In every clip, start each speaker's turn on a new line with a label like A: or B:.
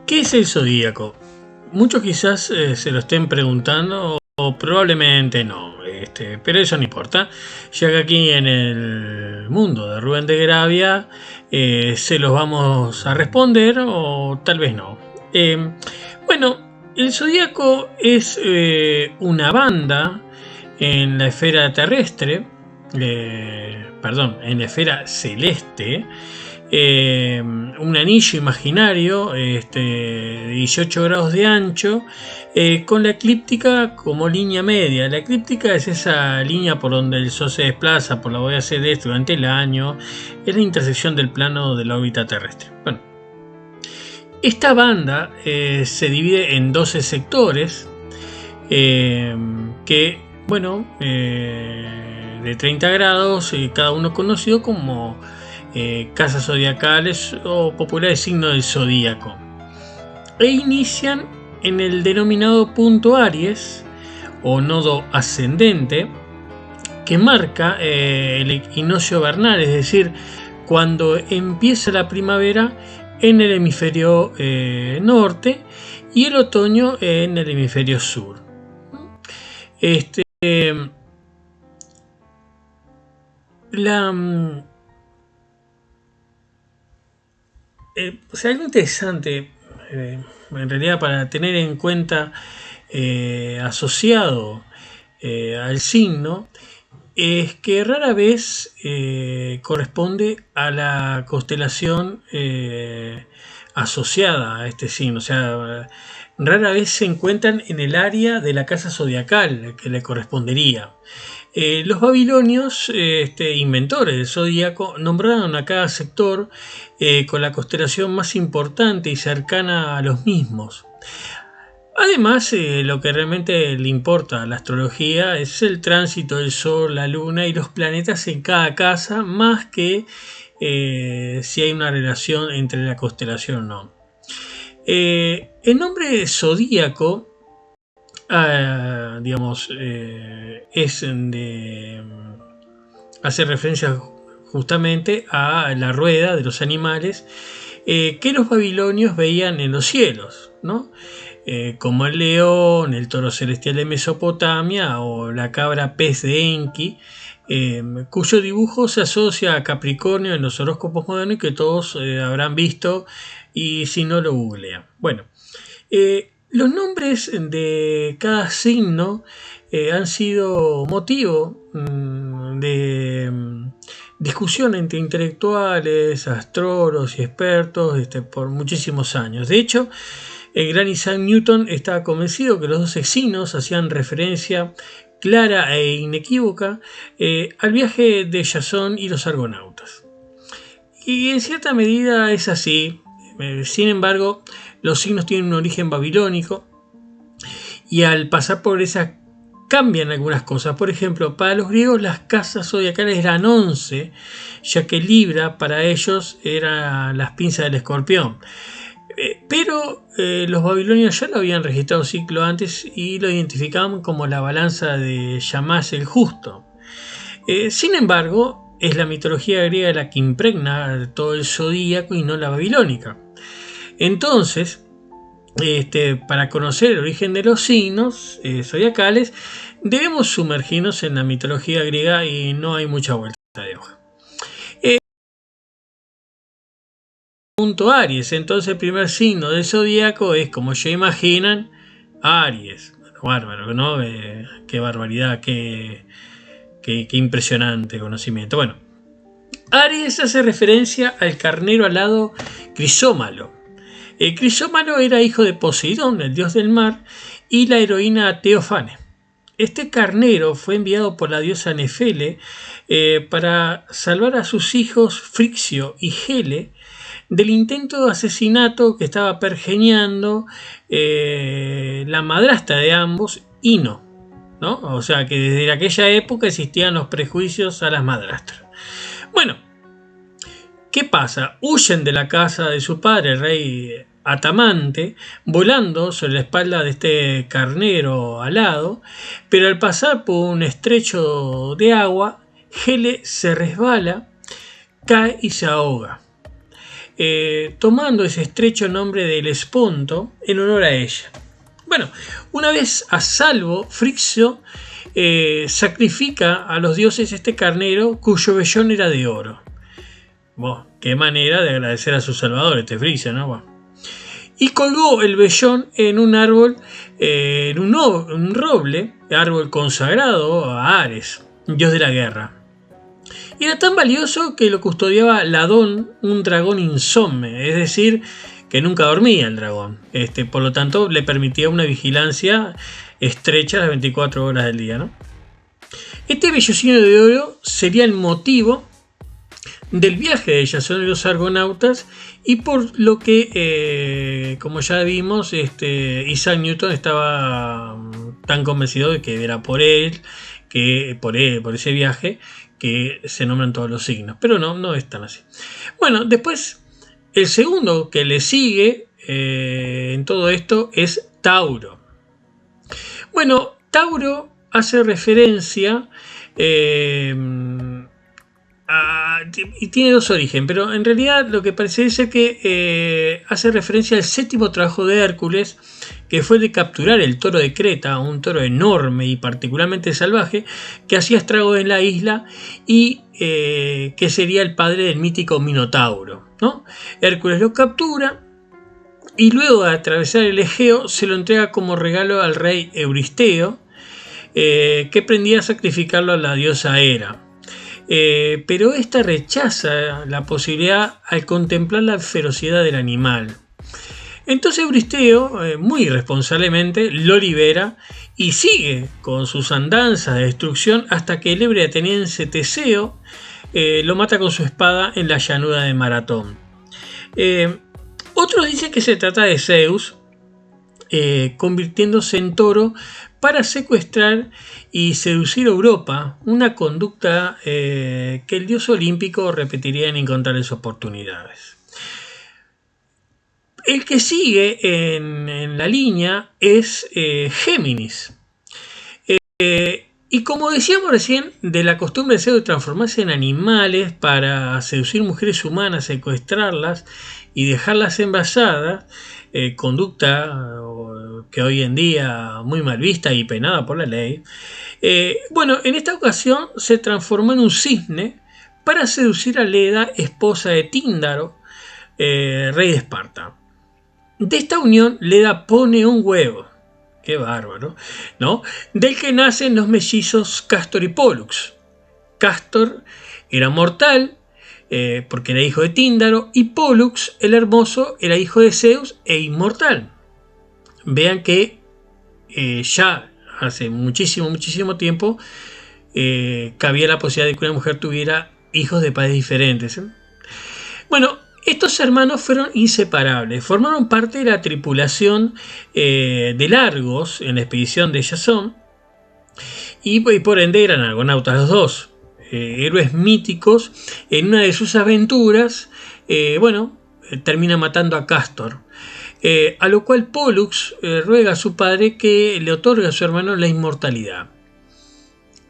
A: ¿Qué es el zodíaco? Muchos quizás se lo estén preguntando o probablemente no, pero eso no importa, ya que aquí en el mundo de Rubén de Gravia se los vamos a responder o tal vez no. Bueno, el zodíaco es una banda en la esfera terrestre, en la esfera celeste, un anillo imaginario de 18 grados de ancho, con la eclíptica como línea media. La eclíptica es esa línea por donde el Sol se desplaza por la bóveda celeste durante el año, es la intersección del plano de la órbita terrestre. Bueno, esta banda se divide en 12 sectores que, de 30 grados, cada uno conocido como casas zodiacales o populares signos del zodíaco, e inician en el denominado punto Aries o nodo ascendente, que marca el equinoccio vernal, es decir, cuando empieza la primavera en el hemisferio norte y el otoño en el hemisferio sur. Algo interesante, en realidad, para tener en cuenta asociado al signo, es que rara vez corresponde a la constelación asociada a este signo. O sea, rara vez se encuentran en el área de la casa zodiacal que le correspondería. Los babilonios, inventores del zodíaco, nombraron a cada sector con la constelación más importante y cercana a los mismos. Además, lo que realmente le importa a la astrología es el tránsito del Sol, la Luna y los planetas en cada casa, más que si hay una relación entre la constelación o no. El nombre zodíaco, hace referencia justamente a la rueda de los animales que los babilonios veían en los cielos, ¿no? Como el león, el toro celestial de Mesopotamia o la cabra pez de Enki, cuyo dibujo se asocia a Capricornio en los horóscopos modernos y que todos habrán visto, y si no, lo googlean. Bueno, los nombres de cada signo han sido motivo de discusión entre intelectuales, astrólogos y expertos por muchísimos años. De hecho, el gran Isaac Newton estaba convencido que los 12 signos hacían referencia clara e inequívoca al viaje de Jasón y los argonautas. Y en cierta medida es así. Sin embargo, los signos tienen un origen babilónico y al pasar por esa cambian algunas cosas. Por ejemplo, para los griegos las casas zodiacales eran 11, ya que Libra para ellos era las pinzas del escorpión. Pero los babilonios ya lo habían registrado un siglo antes y lo identificaban como la balanza de Shamash el justo. Sin embargo, es la mitología griega la que impregna todo el zodíaco y no la babilónica. Entonces, para conocer el origen de los signos zodiacales, debemos sumergirnos en la mitología griega y no hay mucha vuelta de hoja. Punto Aries, entonces el primer signo del zodíaco es, como ya imaginan, Aries. Bárbaro, ¿no? Qué barbaridad, qué impresionante conocimiento. Bueno, Aries hace referencia al carnero alado Crisómalo. Crisómalo era hijo de Poseidón, el dios del mar, y la heroína Teófane. Este carnero fue enviado por la diosa Nefele para salvar a sus hijos Frixio y Helle del intento de asesinato que estaba pergeñando la madrastra de ambos, Ino, ¿no? O sea que desde aquella época existían los prejuicios a las madrastras. Bueno, ¿qué pasa? Huyen de la casa de su padre, el rey Atamante, volando sobre la espalda de este carnero alado, pero al pasar por un estrecho de agua, Helle se resbala, cae y se ahoga. tomando ese estrecho nombre de Helesponto en honor a ella. Bueno, una vez a salvo, Frixio sacrifica a los dioses este carnero cuyo vellón era de oro. Bueno, qué manera de agradecer a su salvador este Frixio, ¿no? Bueno. Y colgó el vellón en un árbol, en un roble, árbol consagrado a Ares, dios de la guerra. Y era tan valioso que lo custodiaba Ladón, un dragón insomne, es decir, que nunca dormía el dragón. Por lo tanto, le permitía una vigilancia estrecha las 24 horas del día, ¿no? Este vellocino de oro sería el motivo del viaje de Jasón y los argonautas, y por lo que, como ya vimos, Isaac Newton estaba tan convencido de que era por ese viaje, que se nombran todos los signos. Pero no es tan así. Bueno, después, el segundo que le sigue en todo esto es Tauro. Bueno, Tauro hace referencia y tiene dos orígenes, pero en realidad lo que parece ser que hace referencia al séptimo trabajo de Hércules, que fue de capturar el toro de Creta, un toro enorme y particularmente salvaje, que hacía estragos en la isla y que sería el padre del mítico Minotauro, ¿no? Hércules lo captura y luego de atravesar el Egeo se lo entrega como regalo al rey Euristeo, que prendía a sacrificarlo a la diosa Hera. Pero esta rechaza la posibilidad al contemplar la ferocidad del animal. Entonces Euristeo, muy irresponsablemente, lo libera y sigue con sus andanzas de destrucción hasta que el ebrio ateniense Teseo lo mata con su espada en la llanura de Maratón. Otros dicen que se trata de Zeus, convirtiéndose en toro para secuestrar y seducir a Europa, una conducta que el dios olímpico repetiría en incontables oportunidades. El que sigue en la línea es Géminis. Y como decíamos recién, de la costumbre de Zeus de transformarse en animales para seducir mujeres humanas, secuestrarlas y dejarlas embarazadas, conducta que hoy en día muy mal vista y penada por la ley. Bueno, en esta ocasión se transformó en un cisne para seducir a Leda, esposa de Tíndaro, rey de Esparta. De esta unión, Leda pone un huevo, qué bárbaro, ¿no? Del que nacen los mellizos Castor y Pólux. Castor era mortal, porque era hijo de Tíndaro, y Pólux, el hermoso, era hijo de Zeus e inmortal. Vean que ya hace muchísimo tiempo cabía la posibilidad de que una mujer tuviera hijos de padres diferentes. Bueno, estos hermanos fueron inseparables, formaron parte de la tripulación de Argos en la expedición de Jasón, y por ende eran argonautas los dos. Héroes míticos. En una de sus aventuras, termina matando a Castor, a lo cual Pólux ruega a su padre que le otorgue a su hermano la inmortalidad.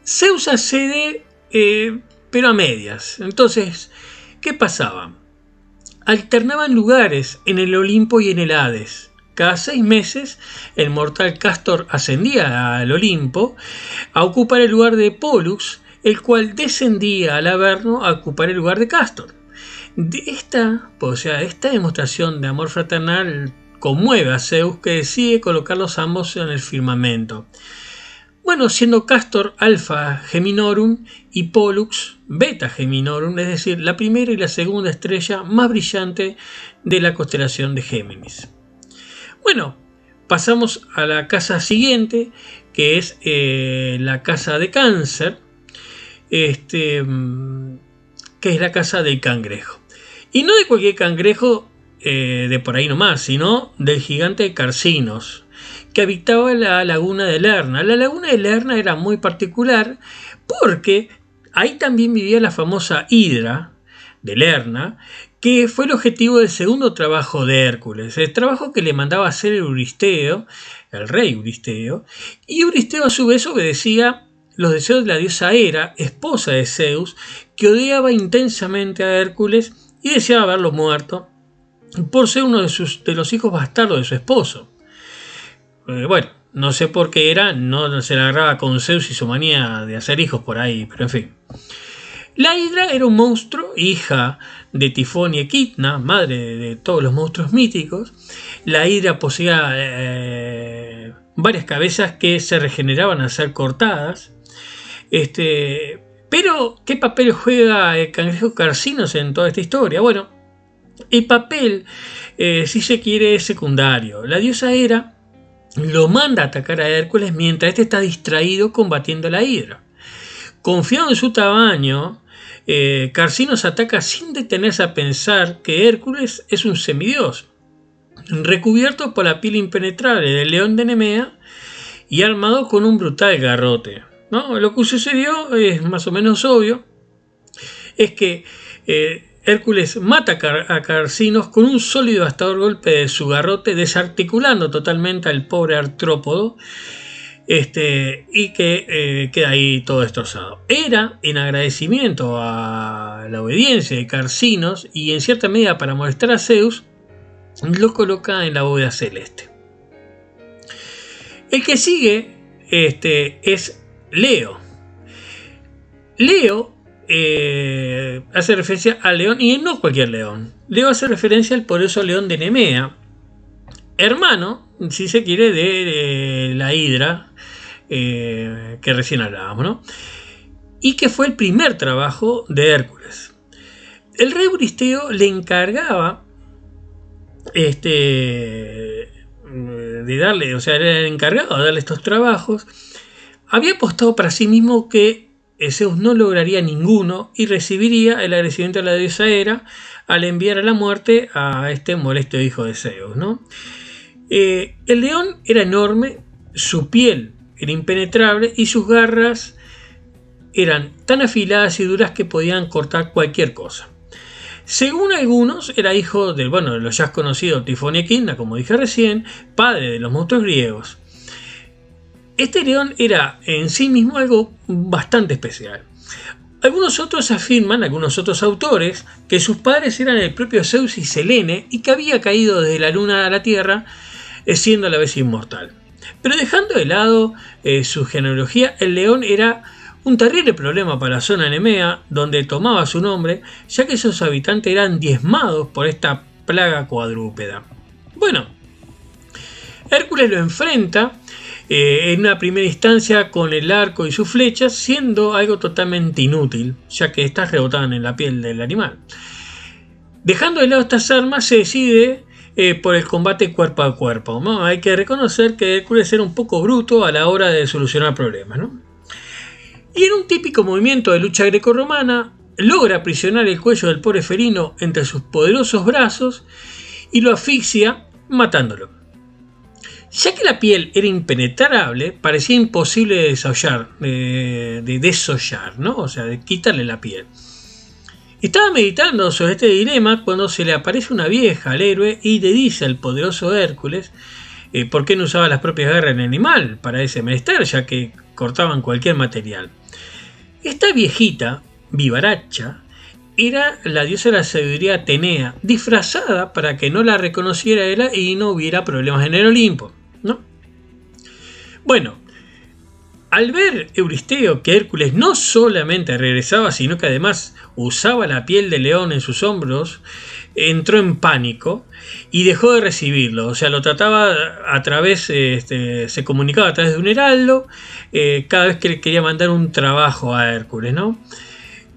A: Zeus accede, pero a medias. Entonces, ¿qué pasaba? Alternaban lugares en el Olimpo y en el Hades. Cada 6 meses, el mortal Castor ascendía al Olimpo a ocupar el lugar de Pólux, el cual descendía al Averno a ocupar el lugar de Castor. Esta demostración de amor fraternal conmueve a Zeus, que decide colocarlos ambos en el firmamento. Bueno, siendo Castor Alpha Geminorum y Pólux Beta Geminorum, es decir, la primera y la segunda estrella más brillante de la constelación de Géminis. Bueno, pasamos a la casa siguiente, que es la casa de Cáncer, que es la casa del cangrejo. Y no de cualquier cangrejo de por ahí nomás, sino del gigante Carcinos, que habitaba la laguna de Lerna. La laguna de Lerna era muy particular porque ahí también vivía la famosa Hidra de Lerna, que fue el objetivo del segundo trabajo de Hércules, el trabajo que le mandaba hacer Euristeo, el rey Euristeo, y Euristeo a su vez obedecía los deseos de la diosa Hera, esposa de Zeus, que odiaba intensamente a Hércules y deseaba verlo muerto por ser uno de los hijos bastardos de su esposo. Bueno, no sé por qué no se la agarraba con Zeus y su manía de hacer hijos por ahí, pero en fin. La Hidra era un monstruo, hija de Tifón y Equidna, madre de todos los monstruos míticos. La Hidra poseía varias cabezas que se regeneraban al ser cortadas. Pero, ¿qué papel juega el cangrejo Carcinos en toda esta historia? Bueno, el papel, si se quiere, es secundario. La diosa Hera lo manda a atacar a Hércules mientras este está distraído combatiendo a la Hidra. Confiado en su tamaño, Carcinos ataca sin detenerse a pensar que Hércules es un semidios, recubierto por la piel impenetrable del león de Nemea y armado con un brutal garrote, ¿no? Lo que sucedió es más o menos obvio, es que Hércules mata a Carcinos con un sólido y devastador golpe de su garrote, desarticulando totalmente al pobre artrópodo, y que queda ahí todo destrozado. Hera, en agradecimiento a la obediencia de Carcinos y en cierta medida para molestar a Zeus, lo coloca en la bóveda celeste. El que sigue es Leo. Leo hace referencia al león, y no cualquier león. Leo hace referencia al poderoso león de Nemea, hermano, si se quiere, de la Hidra que recién hablábamos, ¿no? Y que fue el primer trabajo de Hércules. El rey Euristeo le encargaba de darle, o sea, era el encargado de darle estos trabajos. Había apostado para sí mismo que Zeus no lograría ninguno y recibiría el agradecimiento de la diosa Hera al enviar a la muerte a este molesto hijo de Zeus, ¿no? El león era enorme, su piel era impenetrable y sus garras eran tan afiladas y duras que podían cortar cualquier cosa. Según algunos, era hijo de los ya conocidos Tifón y Equidna, como dije recién, padre de los monstruos griegos. Este león era en sí mismo algo bastante especial. Algunos otros autores, que sus padres eran el propio Zeus y Selene y que había caído desde la luna a la tierra, siendo a la vez inmortal. Pero dejando de lado su genealogía, el león era un terrible problema para la zona de Nemea, donde tomaba su nombre, ya que sus habitantes eran diezmados por esta plaga cuadrúpeda. Bueno, Hércules lo enfrenta en una primera instancia con el arco y sus flechas, siendo algo totalmente inútil, ya que estas rebotaban en la piel del animal. Dejando de lado estas armas, se decide por el combate cuerpo a cuerpo, ¿no? Hay que reconocer que Hércules era un poco bruto a la hora de solucionar problemas, ¿no? Y en un típico movimiento de lucha grecorromana, logra aprisionar el cuello del pobre felino entre sus poderosos brazos y lo asfixia, matándolo. Ya que la piel era impenetrable, parecía imposible de desollar, ¿no? O sea, de quitarle la piel. Estaba meditando sobre este dilema cuando se le aparece una vieja al héroe y le dice al poderoso Hércules por qué no usaba las propias garras en el animal para ese menester, ya que cortaban cualquier material. Esta viejita, vivaracha, era la diosa de la sabiduría Atenea, disfrazada para que no la reconociera ella y no hubiera problemas en el Olimpo, ¿no? Bueno, al ver Euristeo que Hércules no solamente regresaba, sino que además usaba la piel de león en sus hombros, entró en pánico y dejó de recibirlo. O sea, lo trataba a través, se comunicaba a través de un heraldo, cada vez que le quería mandar un trabajo a Hércules, ¿no?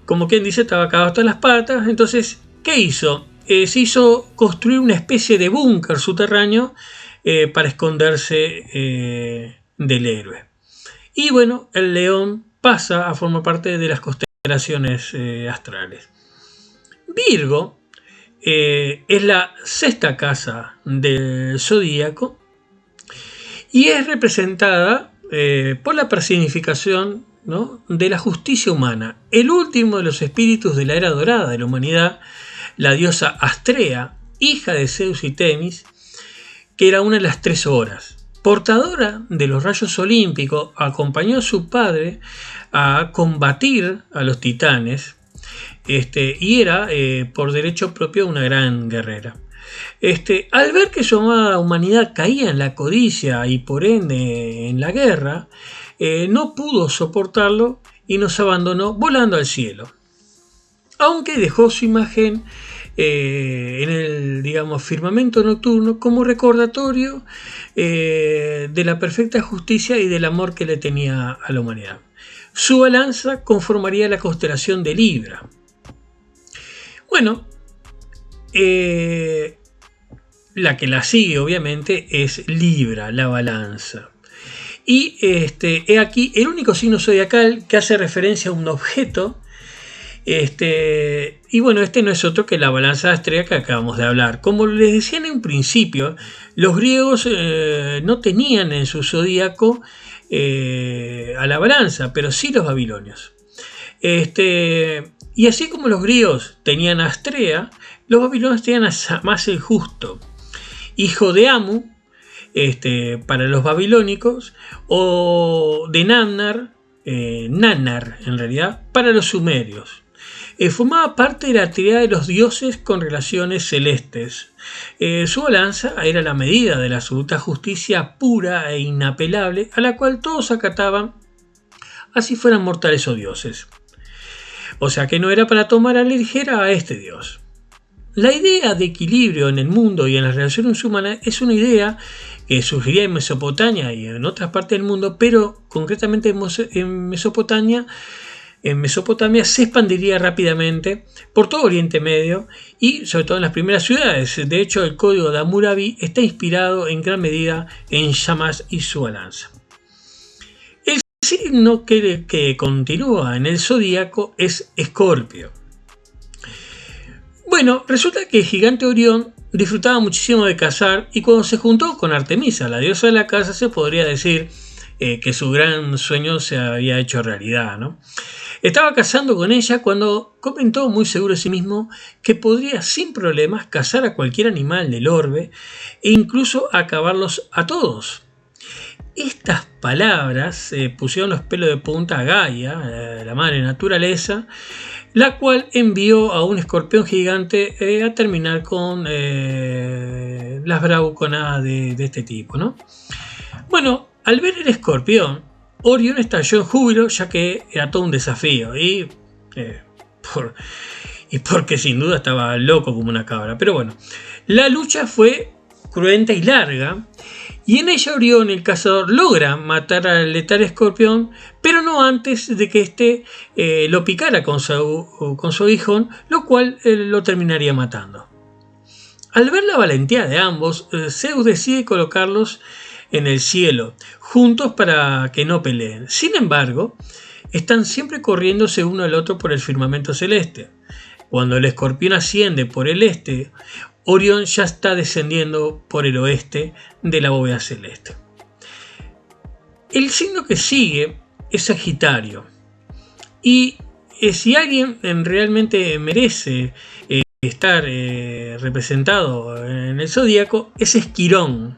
A: Como quien dice, estaba cagado hasta las patas. Entonces, ¿qué hizo? Se hizo construir una especie de búnker subterráneo para esconderse del héroe. Y bueno, el león pasa a formar parte de las constelaciones astrales. Virgo es la sexta casa del zodíaco y es representada por la personificación, ¿no?, de la justicia humana. El último de los espíritus de la era dorada de la humanidad, la diosa Astrea, hija de Zeus y Temis, que era una de las 3 horas. Portadora de los rayos olímpicos, acompañó a su padre a combatir a los titanes, y era por derecho propio una gran guerrera. Al ver que su amada humanidad caía en la codicia y por ende en la guerra, no pudo soportarlo y nos abandonó volando al cielo. Aunque dejó su imagen en el, digamos, firmamento nocturno como recordatorio de la perfecta justicia y del amor que le tenía a la humanidad. Su balanza conformaría la constelación de Libra. Bueno, la que la sigue obviamente es Libra, la balanza. Y he aquí el único signo zodiacal que hace referencia a un objeto. Y bueno, no es otro que la balanza de Astrea que acabamos de hablar. Como les decía en un principio, los griegos no tenían en su zodíaco a la balanza, pero sí los babilonios. Y así como los griegos tenían a Astrea, los babilonios tenían a Samael el Justo, hijo de Amu, para los babilónicos, o de Nannar en realidad, para los sumerios. Formaba parte de la tríada de los dioses con relaciones celestes. Su balanza era la medida de la absoluta justicia pura e inapelable, a la cual todos acataban, así fueran mortales o dioses. O sea que no era para tomar a la ligera a este dios. La idea de equilibrio en el mundo y en las relaciones humanas es una idea que surgiría en Mesopotamia y en otras partes del mundo, pero concretamente en Mesopotamia se expandiría rápidamente por todo Oriente Medio y sobre todo en las primeras ciudades. De hecho, el código de Hammurabi está inspirado en gran medida en Shamash y su balanza. El signo que continúa en el zodíaco es Escorpio. Bueno, resulta que el gigante Orión disfrutaba muchísimo de cazar y cuando se juntó con Artemisa, la diosa de la caza, se podría decir que su gran sueño se había hecho realidad, ¿no? Estaba cazando con ella cuando comentó, muy seguro de sí mismo, que podría sin problemas cazar a cualquier animal del orbe e incluso acabarlos a todos. Estas palabras pusieron los pelos de punta a Gaia, la madre naturaleza, la cual envió a un escorpión gigante a terminar con las bravuconadas de este tipo, ¿no? Bueno, al ver el escorpión, Orión estalló en júbilo, ya que era todo un desafío y porque sin duda estaba loco como una cabra. Pero bueno, la lucha fue cruenta y larga y en ella Orión, el cazador, logra matar al letal escorpión, pero no antes de que éste lo picara con su aguijón, lo cual lo terminaría matando. Al ver la valentía de ambos, Zeus decide colocarlos en el cielo, juntos para que no peleen. Sin embargo, están siempre corriéndose uno al otro por el firmamento celeste. Cuando el escorpión asciende por el este, Orión ya está descendiendo por el oeste de la bóveda celeste. El signo que sigue es Sagitario. Y si alguien realmente merece estar representado en el zodíaco, es Esquirón,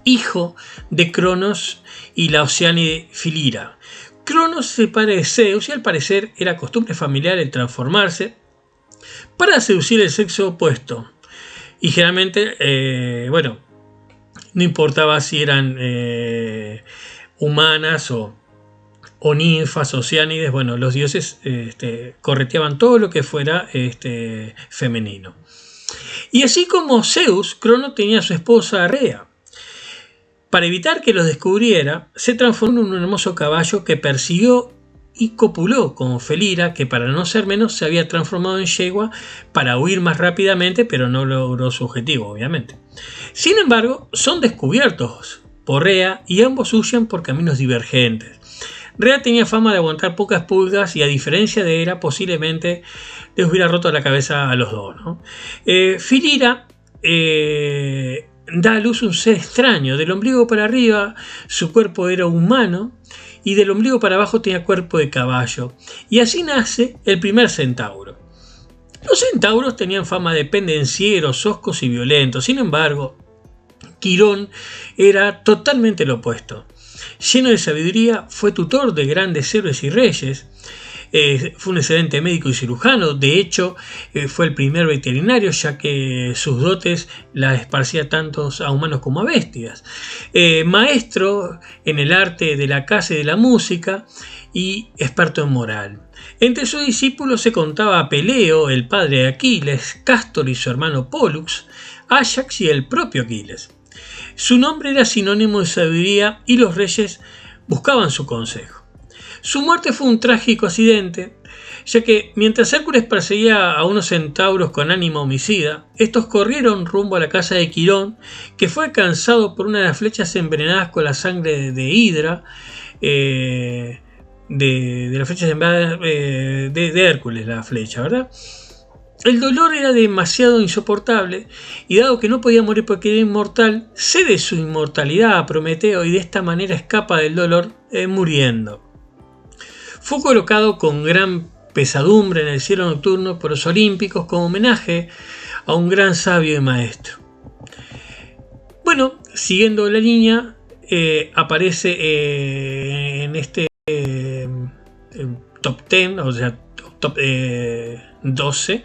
A: hijo de Cronos y la oceánide Filira. Cronos se padre de Zeus y al parecer era costumbre familiar el transformarse para seducir el sexo opuesto. Y generalmente, no importaba si eran humanas o ninfas, oceánides, los dioses correteaban todo lo que fuera femenino. Y así como Zeus, Crono tenía a su esposa Rea. Para evitar que los descubriera, se transformó en un hermoso caballo que persiguió y copuló con Felira, que para no ser menos se había transformado en yegua para huir más rápidamente, pero no logró su objetivo, obviamente. Sin embargo, son descubiertos por Rea y ambos huyen por caminos divergentes. Rea tenía fama de aguantar pocas pulgas y a diferencia de Hera, posiblemente les hubiera roto la cabeza a los dos, ¿no? Filira da a luz un ser extraño. Del ombligo para arriba su cuerpo era humano y del ombligo para abajo tenía cuerpo de caballo. Y así nace el primer centauro. Los centauros tenían fama de pendencieros, hoscos y violentos. Sin embargo, Quirón era totalmente lo opuesto. Lleno de sabiduría, fue tutor de grandes héroes y reyes. Fue un excelente médico y cirujano. De hecho, fue el primer veterinario, ya que sus dotes las esparcía tanto a humanos como a bestias. Maestro en el arte de la caza y de la música y experto en moral. Entre sus discípulos se contaba Peleo, el padre de Aquiles, Cástor y su hermano Pólux, Áyax y el propio Aquiles. Su nombre era sinónimo de sabiduría y los reyes buscaban su consejo. Su muerte fue un trágico accidente, ya que mientras Hércules perseguía a unos centauros con ánimo homicida, estos corrieron rumbo a la casa de Quirón, que fue alcanzado por una de las flechas envenenadas con la sangre de Hidra, de las flechas de Hércules, la flecha, ¿verdad? El dolor era demasiado insoportable y dado que no podía morir porque era inmortal, cede su inmortalidad a Prometeo y de esta manera escapa del dolor muriendo. Fue colocado con gran pesadumbre en el cielo nocturno por los olímpicos como homenaje a un gran sabio y maestro. Bueno, siguiendo la línea, aparece en este top 10, o sea, top 12,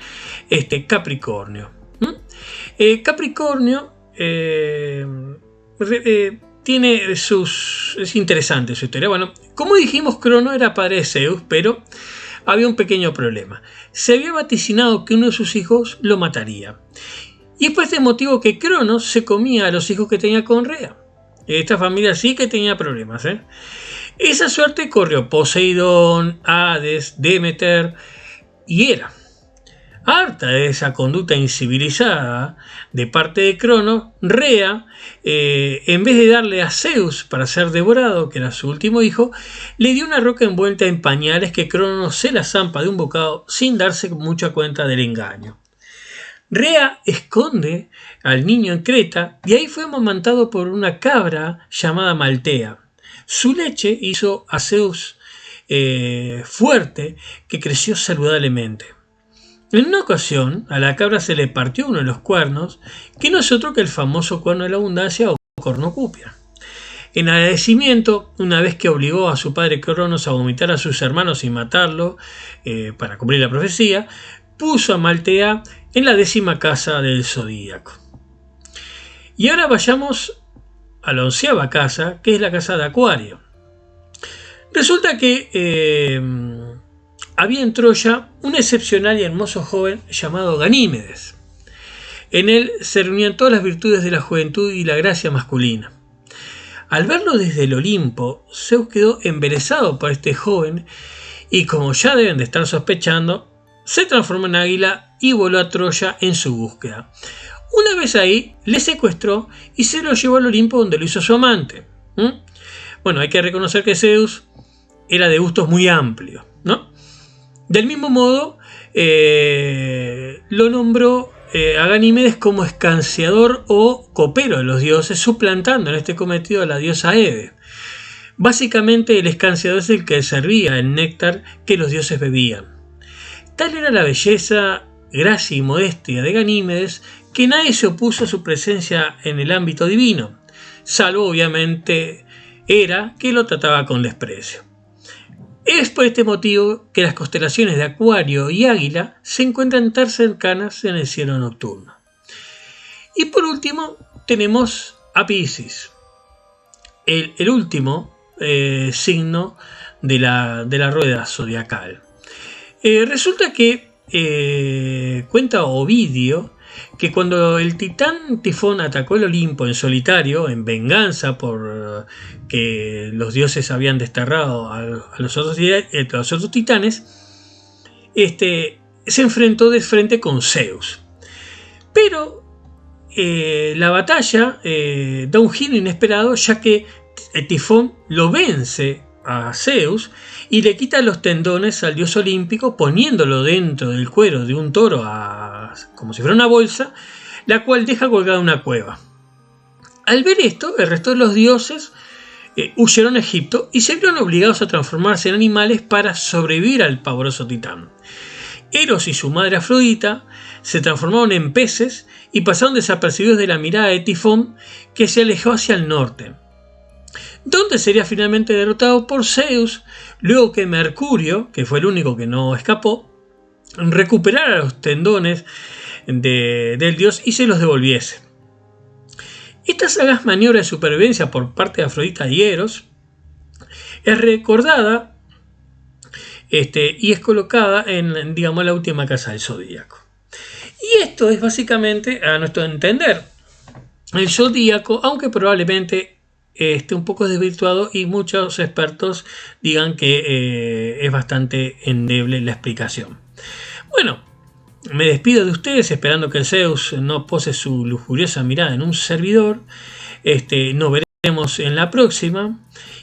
A: Capricornio. Capricornio tiene es interesante su historia. Bueno, como dijimos, Crono era padre de Zeus, pero había un pequeño problema. Se había vaticinado que uno de sus hijos lo mataría. Y es por este motivo que Cronos se comía a los hijos que tenía con Rea. Esta familia sí que tenía problemas, ¿eh? Esa suerte corrió Poseidón, Hades, Demeter y Hera. Harta de esa conducta incivilizada de parte de Cronos, Rea, en vez de darle a Zeus para ser devorado, que era su último hijo, le dio una roca envuelta en pañales que Cronos se la zampa de un bocado sin darse mucha cuenta del engaño. Rea esconde al niño en Creta y ahí fue amamantado por una cabra llamada Maltea. Su leche hizo a Zeus fuerte, que creció saludablemente. En una ocasión, a la cabra se le partió uno de los cuernos, que no es otro que el famoso cuerno de la abundancia o cornucopia. En agradecimiento, una vez que obligó a su padre Cronos a vomitar a sus hermanos y matarlo, para cumplir la profecía, puso a Maltea en la 10ª casa del zodíaco. Y ahora vayamos a la 11ª casa, que es la casa de Acuario. Resulta que había en Troya un excepcional y hermoso joven llamado Ganímedes. En él se reunían todas las virtudes de la juventud y la gracia masculina. Al verlo desde el Olimpo, Zeus quedó embelesado por este joven y, como ya deben de estar sospechando, se transformó en águila y voló a Troya en su búsqueda. Una vez ahí, le secuestró y se lo llevó al Olimpo, donde lo hizo su amante. Bueno, hay que reconocer que Zeus era de gustos muy amplios, ¿no? Del mismo modo, lo nombró a Ganímedes como escanciador o copero de los dioses, suplantando en este cometido a la diosa Hebe. Básicamente, el escanciador es el que servía el néctar que los dioses bebían. Tal era la belleza, gracia y modestia de Ganímedes que nadie se opuso a su presencia en el ámbito divino, salvo obviamente Hera, que lo trataba con desprecio. Es por este motivo que las constelaciones de Acuario y Águila se encuentran tan cercanas en el cielo nocturno. Y por último tenemos a Piscis, el último signo de la rueda zodiacal. Resulta que cuenta Ovidio que cuando el titán Tifón atacó el Olimpo en solitario, en venganza por que los dioses habían desterrado a los otros titanes, se enfrentó de frente con Zeus. Pero la batalla da un giro inesperado, ya que Tifón lo vence a Zeus y le quita los tendones al dios olímpico, poniéndolo dentro del cuero de un toro como si fuera una bolsa, la cual deja colgada en una cueva. Al ver esto, el resto de los dioses huyeron a Egipto y se vieron obligados a transformarse en animales para sobrevivir al pavoroso titán. Eros y su madre Afrodita se transformaron en peces y pasaron desapercibidos de la mirada de Tifón, que se alejó hacia el norte. donde sería finalmente derrotado por Zeus, luego que Mercurio, que fue el único que no escapó, recuperara los tendones del dios y se los devolviese. Esta sagaz maniobra de supervivencia por parte de Afrodita y Eros es recordada y es colocada en, digamos, la última casa del zodíaco. Y esto es básicamente, a nuestro entender, el zodíaco, aunque probablemente esté un poco desvirtuado y muchos expertos digan que es bastante endeble la explicación. Bueno, me despido de ustedes esperando que Zeus no pose su lujuriosa mirada en un servidor. Nos veremos en la próxima.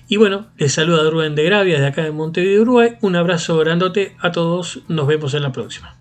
A: Y bueno, les saluda Rubén de Gravia de acá de Montevideo, Uruguay. Un abrazo grandote a todos. Nos vemos en la próxima.